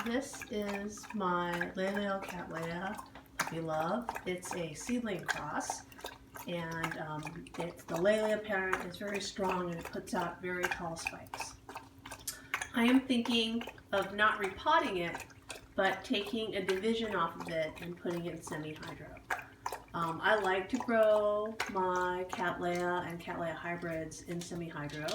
This is my Cattleya beloved. It's a seedling cross, and the Laelia parent is very strong and it puts out very tall spikes. I am thinking of not repotting it, but taking a division off of it and putting it in semi-hydro. I like to grow my Cattleya and Cattleya hybrids in semi-hydro.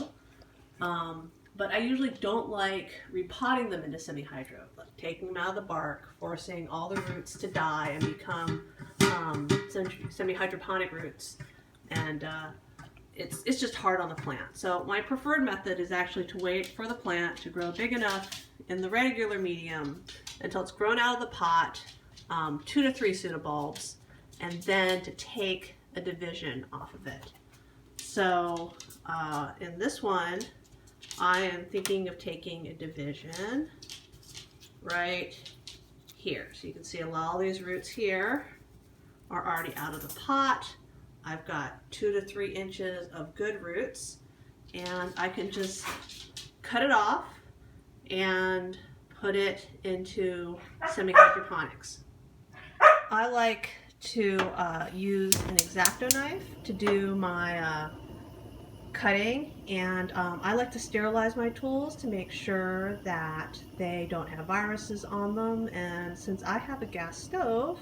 But I usually don't like repotting them into semi-hydro, like taking them out of the bark, forcing all the roots to die and become semi-hydroponic roots, and it's just hard on the plant. So my preferred method is actually to wait for the plant to grow big enough in the regular medium until it's grown out of the pot, 2 to 3 pseudobulbs, and then to take a division off of it. So in this one, I am thinking of taking a division right here. So you can see all these roots here are already out of the pot. I've got 2 to 3 inches of good roots, and I can just cut it off and put it into semi-hydroponics. I like to use an X-Acto knife to do my cutting, and I like to sterilize my tools to make sure that they don't have viruses on them. And since I have a gas stove,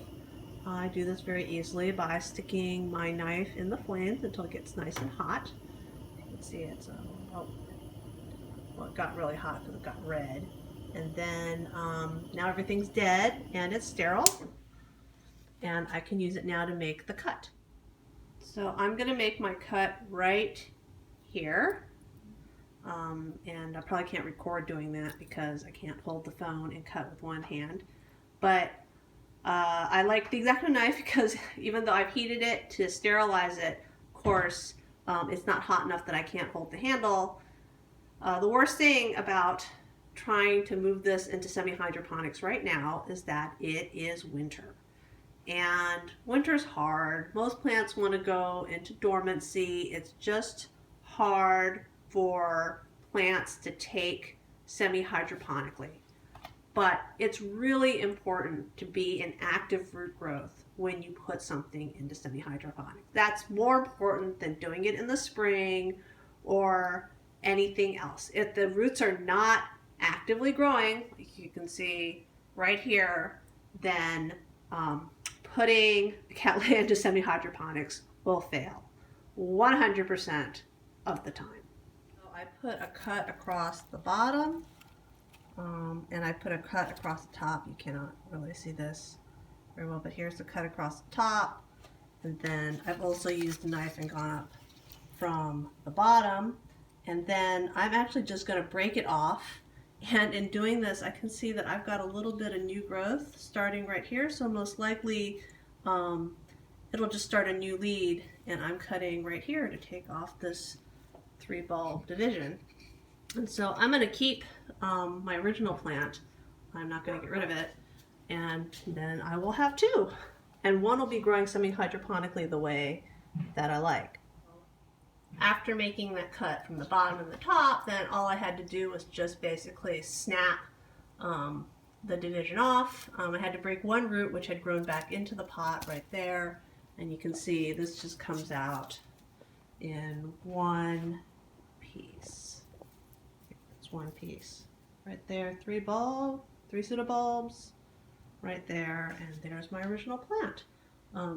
I do this very easily by sticking my knife in the flames until it gets nice and hot. You can see it's well, it got really hot because it got red, and then now everything's dead and it's sterile, and I can use it now to make the cut. So I'm going to make my cut right here, and I probably can't record doing that because I can't hold the phone and cut with one hand, but I like the X-Acto knife because even though I've heated it to sterilize it, of course, it's not hot enough that I can't hold the handle. The worst thing about trying to move this into semi-hydroponics right now is that it is winter. And winter's hard. Most plants want to go into dormancy. It's just hard for plants to take semi-hydroponically. But it's really important to be in active root growth when you put something into semi-hydroponic. That's more important than doing it in the spring or anything else. If the roots are not actively growing, like you can see right here, then putting the Cattleya into semi-hydroponics will fail 100% of the time. So I put a cut across the bottom, and I put a cut across the top. You cannot really see this very well, but here's the cut across the top, and then I've also used the knife and gone up from the bottom, and then I'm actually just going to break it off. And in doing this, I can see that I've got a little bit of new growth starting right here, so most likely it'll just start a new lead, and I'm cutting right here to take off this 3-bulb division. And so I'm going to keep my original plant. I'm not going to get rid of it, and then I will have 2, and one will be growing semi-hydroponically the way that I like. After making that cut from the bottom and the top, then all I had to do was just basically snap the division off. I had to break one root which had grown back into the pot right there, and you can see this just comes out in one piece. It's one piece right there, 3 pseudobulbs right there, and there's my original plant,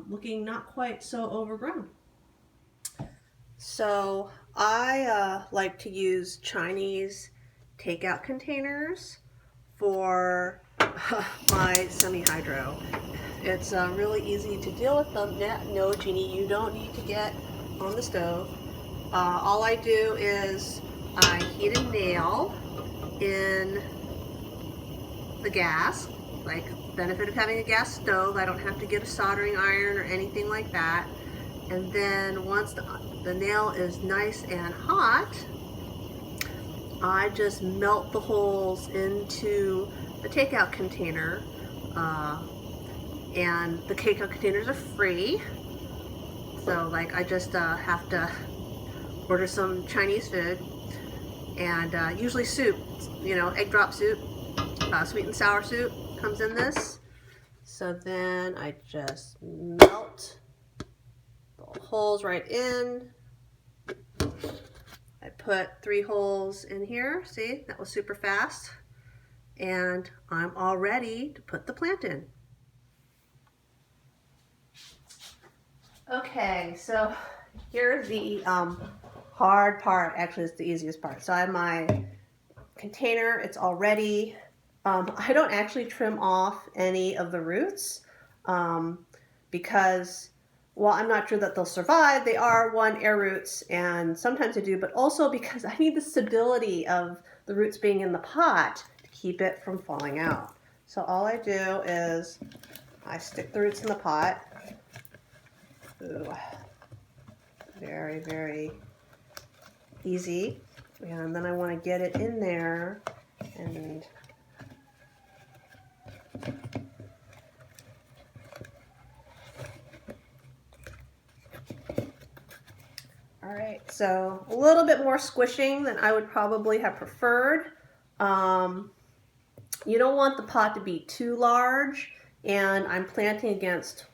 looking not quite so overgrown. So I like to use Chinese takeout containers for my semi-hydro. It's really easy to deal with them. No, Jeannie, you don't need to get on the stove. All I do is I heat a nail in the gas, like benefit of having a gas stove. I don't have to get a soldering iron or anything like that. And then once the nail is nice and hot, I just melt the holes into the takeout container, and the takeout containers are free. So like I just have to order some Chinese food, and usually soup, you know, egg drop soup, sweet and sour soup comes in this. So then I just melt the holes right in. I put 3 holes in here. See, that was super fast. And I'm all ready to put the plant in. Okay, so here's the hard part. Actually, it's the easiest part. So I have my container. It's all ready. I don't actually trim off any of the roots because, well, I'm not sure that they'll survive. They are air roots, and sometimes I do, but also because I need the stability of the roots being in the pot to keep it from falling out. So all I do is I stick the roots in the pot. Ooh. Very, very easy. And then I want to get it in there and all right, so a little bit more squishing than I would probably have preferred. You don't want the pot to be too large, and I'm planting against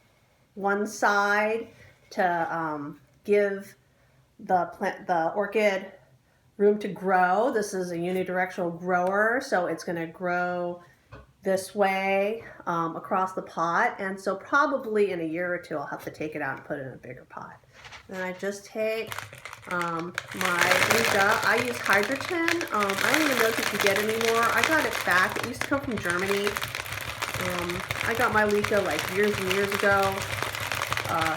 one side to give the orchid room to grow. This is a unidirectional grower, so it's going to grow this way across the pot, and so probably in a year or two I'll have to take it out and put it in a bigger pot. Then I just take my Leca. I use Hydroton. I don't even know if you can get it anymore. I got it back. It used to come from Germany. I got my Leca like years and years ago.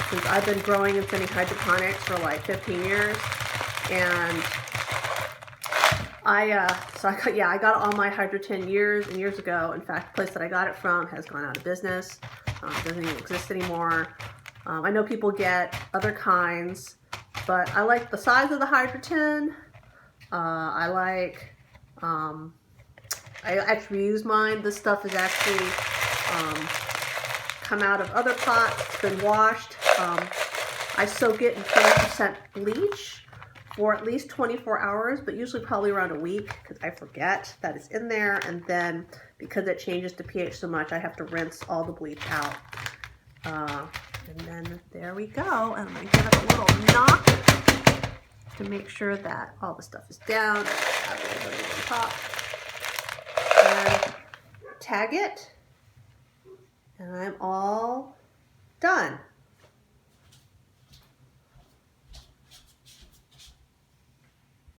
Since I've been growing in semi-hydroponics for like 15 years, and I got all my Hydroton years and years ago. In fact, the place that I got it from has gone out of business. Doesn't even exist anymore. I know people get other kinds, but I like the size of the Hydroton. I actually use mine. This stuff is actually come out of other pots. It's been washed. I soak it in 4% bleach for at least 24 hours, but usually probably around a week because I forget that it's in there, and then because it changes the pH so much, I have to rinse all the bleach out. And then there we go, and I'm going to give it a little knock to make sure that all the stuff is down. Add a little bit on top. And tag it, and I'm all done.